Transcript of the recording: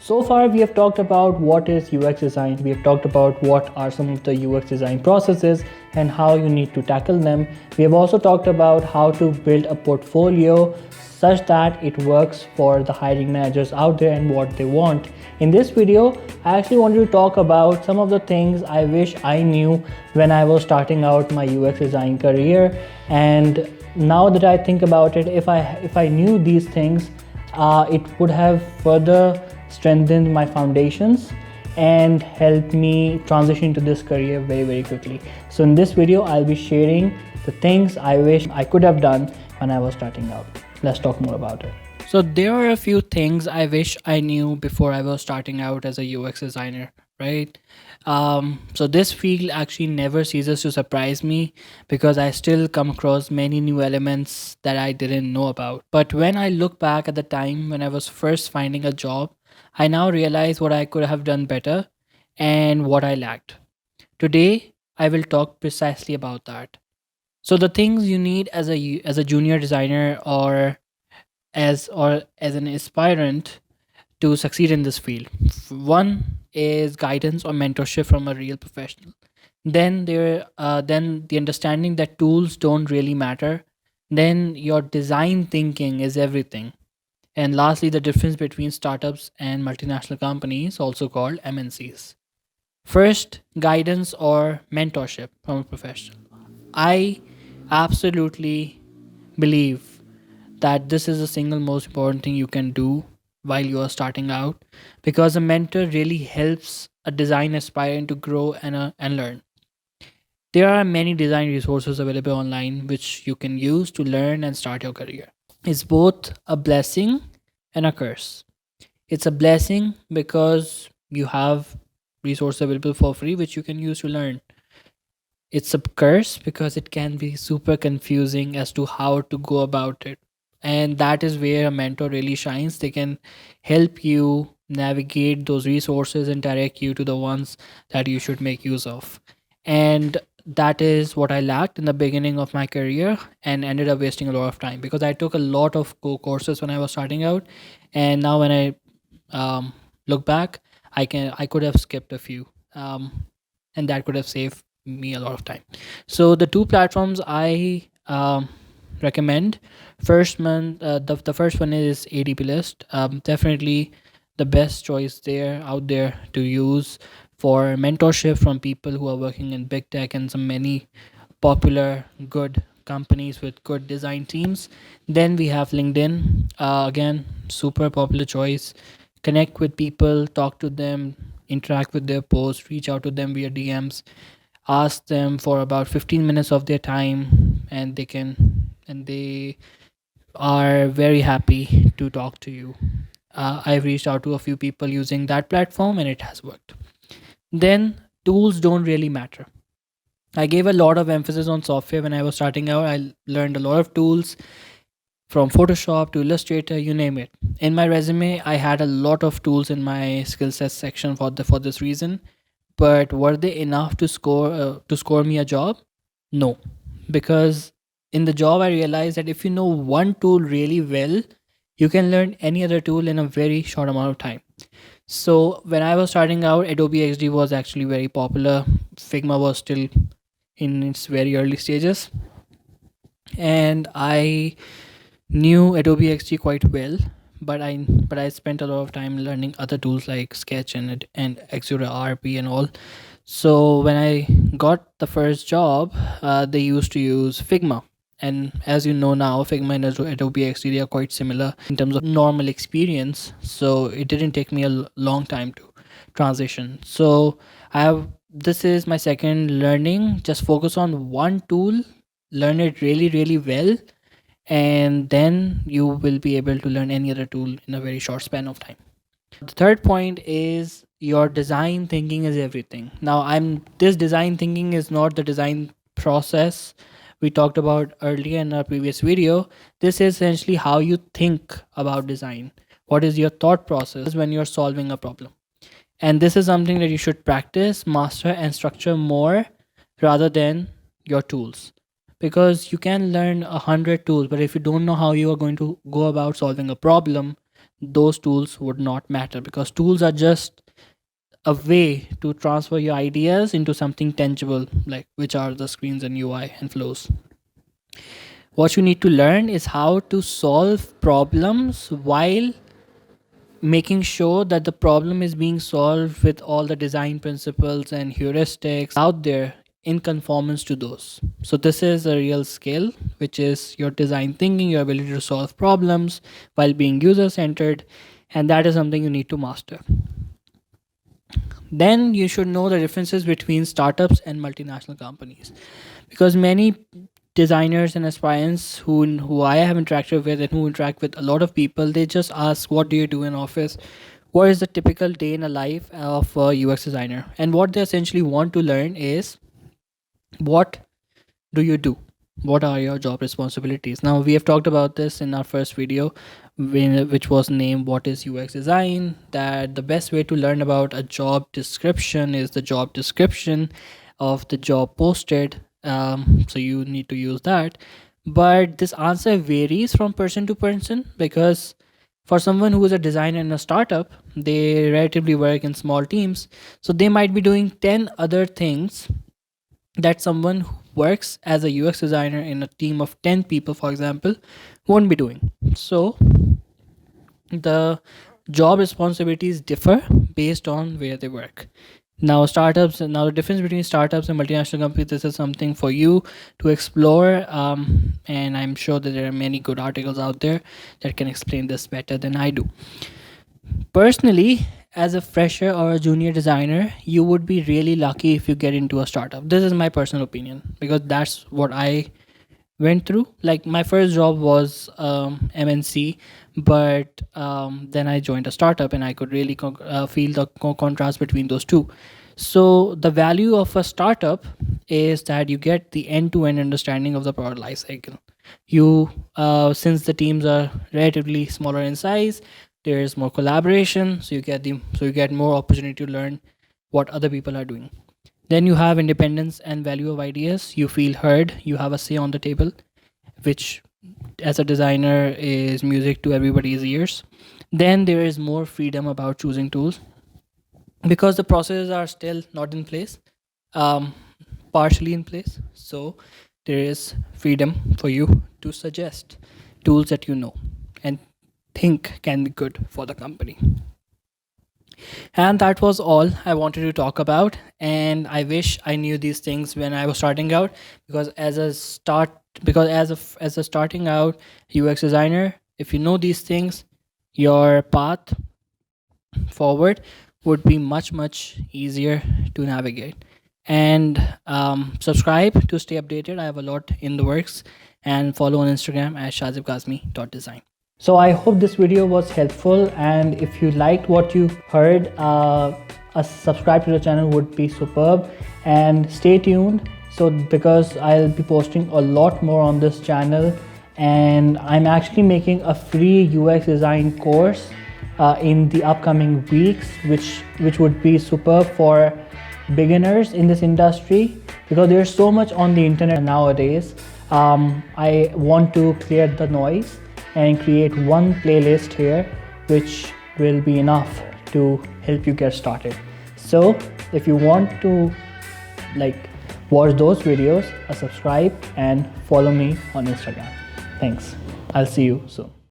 So far, we have talked about what is UX design. We have talked about what are some of the UX design processes and how you need to tackle them. We have also talked about how to build a portfolio such that it works for the hiring managers out there and what they want. In this video, I actually wanted to talk about some of the things I wish I knew when I was starting out my UX design career. And now that I think about it, if I knew these things, it would have further strengthened my foundations and helped me transition into this career very quickly. So in this video, I'll be sharing the things I wish I could have done when I was starting out. Let's talk more about it. So there are a few things I wish I knew before I was starting out as a UX designer, right? So this field actually never ceases to surprise me because I still come across many new elements that I didn't know about. But when I look back at the time when I was first finding a job, I now realize what I could have done better and what I lacked. Today, I will talk precisely about that. So the things you need as a junior designer or as an aspirant to succeed in this field. One is guidance or mentorship from a real professional. Then the understanding that tools don't really matter. Then your design thinking is everything. And lastly, the difference between startups and multinational companies, also called MNCs. First, guidance or mentorship from a professional. I absolutely believe that this is the single most important thing you can do while you are starting out because a mentor really helps a design aspirant to grow and learn. There are many design resources available online which you can use to learn and start your career. It's both a blessing and a curse. It's a blessing because you have resources available for free which you can use to learn. It's a curse because it can be super confusing as to how to go about it. And that is where a mentor really shines. They can help you navigate those resources and direct you to the ones that you should make use of. And that is what I lacked in the beginning of my career and ended up wasting a lot of time because I took a lot of courses when I was starting out. And now when I look back, I could have skipped a few. And that could have saved me a lot of time. So the two platforms I recommend, the first one is ADP List. Definitely the best choice there out there to use for mentorship from people who are working in big tech and some many popular good companies with good design teams. Then we have LinkedIn. Again, super popular choice. Connect with people, talk to them, interact with their posts, reach out to them via DMs, ask them for about 15 minutes of their time, and they are very happy to talk to you. I've reached out to a few people using that platform and it has worked. Then tools don't really matter. I gave a lot of emphasis on software when I was starting out. I learned a lot of tools from Photoshop to Illustrator, you name it. In my resume, I had a lot of tools in my skill set section for this reason. But were they enough to score me a job? No, because in the job I realized that if you know one tool really well, you can learn any other tool in a very short amount of time. So when I was starting out, Adobe XD was actually very popular. Figma was still in its very early stages, and I knew Adobe XD quite well. But I spent a lot of time learning other tools like Sketch and Xura RP and all. So when I got the first job, they used to use Figma. And as you know now, Figma and Adobe XD they are quite similar in terms of normal experience. So it didn't take me a long time to transition. So I have this is my second learning. Just focus on one tool, learn it really well, and then you will be able to learn any other tool in a very short span of time. The third point is your design thinking is everything. Now, I'm this design thinking is not the design process we talked about earlier in our previous video. This is essentially how you think about design. What is your thought process when you're solving a problem? And this is something that you should practice, master, and structure more rather than your tools. Because you can learn 100 tools, but if you don't know how you are going to go about solving a problem, those tools would not matter, because tools are just a way to transfer your ideas into something tangible, like which are the screens and UI and flows. What you need to learn is how to solve problems while making sure that the problem is being solved with all the design principles and heuristics out there in conformance to those. So this is a real skill, which is your design thinking, your ability to solve problems while being user centered, and that is something you need to master. Then you should know the differences between startups and multinational companies, because many designers and aspirants who I have interacted with and who interact with a lot of people, they just ask, what do you do in office? What is the typical day in a life of a UX designer? And what they essentially want to learn is, what do you do? What are your job responsibilities? Now, we have talked about this in our first video, which was named What is UX Design? That the best way to learn about a job description is the job description of the job posted. So you need to use that. But this answer varies from person to person, because for someone who is a designer in a startup, they relatively work in small teams. So they might be doing 10 other things that someone who works as a UX designer in a team of 10 people, for example, won't be doing. So the job responsibilities differ based on where they work. Now the difference between startups and multinational companies, this is something for you to explore. And I'm sure that there are many good articles out there that can explain this better than I do. Personally, as a fresher or a junior designer, you would be really lucky if you get into a startup. This is my personal opinion, because that's what I went through. Like, my first job was MNC, but then I joined a startup and I could really feel the contrast between those two. So the value of a startup is that you get the end-to-end understanding of the product life cycle. You Since the teams are relatively smaller in size, there is more collaboration, so you get more opportunity to learn what other people are doing. Then you have independence and value of ideas. You feel heard, you have a say on the table, which as a designer is music to everybody's ears. Then there is more freedom about choosing tools, because the processes are still not in place, um, partially in place. So there is freedom for you to suggest tools that you know and think can be good for the company. And that was all I wanted to talk about. And I wish I knew these things when I was starting out, because as a starting out UX designer, if you know these things, your path forward would be much easier to navigate. And subscribe to stay updated. I have a lot in the works. And follow on Instagram at shazibkazmi.design. So I hope this video was helpful, and if you liked what you heard, a subscribe to the channel would be superb. And stay tuned, so because I'll be posting a lot more on this channel, and I'm actually making a free UX design course in the upcoming weeks, which would be superb for beginners in this industry, because there's so much on the internet nowadays. I want to clear the noise and create one playlist here, which will be enough to help you get started. So if you want to watch those videos, subscribe and follow me on Instagram. Thanks. I'll see you soon.